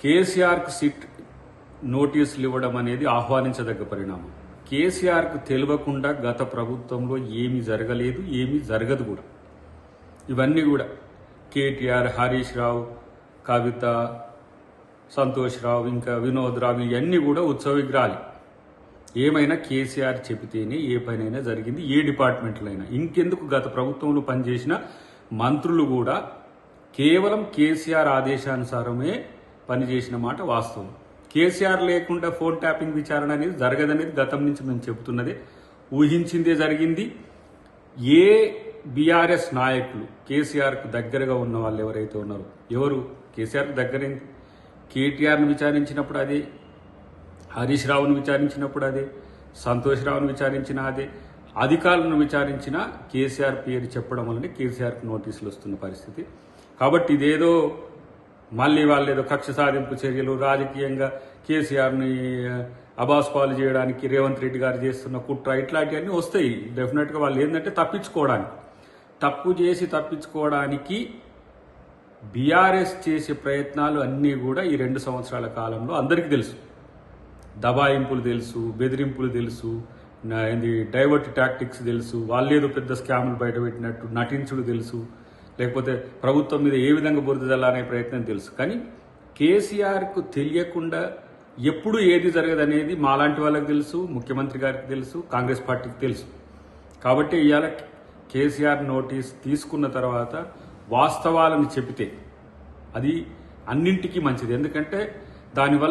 కేసీఆర్కు సిట్ నోటీసులు ఇవ్వడం అనేది ఆహ్వానించదగ్గ పరిణామం. కేసీఆర్కు తెలియకుండా గత ప్రభుత్వంలో ఏమీ జరగలేదు, ఏమీ జరగదు కూడా. ఇవన్నీ కూడా కేటీఆర్, హరీష్ రావు, కవిత, సంతోష్ రావు, ఇంకా వినోద్ రావు, ఇవన్నీ కూడా ఉత్సవ విగ్రహాలు. ఏమైనా కేసీఆర్ చెబితేనే ఏ పనైనా జరిగింది, ఏ డిపార్ట్మెంట్లో అయినా. ఇంకెందుకు గత ప్రభుత్వంలో పనిచేసిన మంత్రులు కూడా కేవలం కేసీఆర్ ఆదేశానుసారమే పనిచేసిన మాట వాస్తవం. కేసీఆర్ లేకుండా ఫోన్ ట్యాపింగ్ విచారణ అనేది జరగదనేది గతం నుంచి మేము చెబుతున్నదే, ఊహించిందే జరిగింది. ఏ బీఆర్ఎస్ నాయకులు కేసీఆర్కు దగ్గరగా ఉన్న వాళ్ళు ఎవరైతే ఉన్నారో, ఎవరు కేసీఆర్కు దగ్గరైంది, కేటీఆర్ను విచారించినప్పుడు అదే, హరీష్ రావును విచారించినప్పుడు అదే, సంతోష్ రావును విచారించిన అదే, అధికారులను విచారించిన కేసీఆర్ పేరు చెప్పడం వల్లనే కేసీఆర్కు నోటీసులు వస్తున్న పరిస్థితి. కాబట్టి ఇదేదో మళ్ళీ వాళ్ళు ఏదో కక్ష సాధింపు చర్యలు, రాజకీయంగా కేసీఆర్ని అబాస్పాలు చేయడానికి రేవంత్ రెడ్డి గారు చేస్తున్న కుట్ర, ఇట్లాంటివన్నీ వస్తాయి డెఫినెట్గా. వాళ్ళు ఏంటంటే తప్పించుకోవడానికి, తప్పు చేసి తప్పించుకోవడానికి బీఆర్ఎస్ చేసే ప్రయత్నాలు అన్నీ కూడా ఈ 2 సంవత్సరాల కాలంలో అందరికీ తెలుసు. దబాయింపులు తెలుసు, బెదిరింపులు తెలుసు, డైవర్ట్ టాక్టిక్స్ తెలుసు, వాళ్ళేదో పెద్ద స్కాములు బయటపెట్టినట్టు నటించుడు తెలుసు, లేకపోతే ప్రభుత్వం మీద ఏ విధంగా బురద జల్లాలనే ప్రయత్నం తెలుసు. కానీ కేసీఆర్కు తెలియకుండా ఎప్పుడు ఏది జరగదనేది మాలాంటి వాళ్ళకి తెలుసు, ముఖ్యమంత్రి గారికి తెలుసు, కాంగ్రెస్ పార్టీకి తెలుసు. కాబట్టి ఇవాళ కేసీఆర్ నోటీస్ తీసుకున్న తర్వాత వాస్తవాలను చెబితే అది అన్నింటికీ మంచిది. ఎందుకంటే దానివల్ల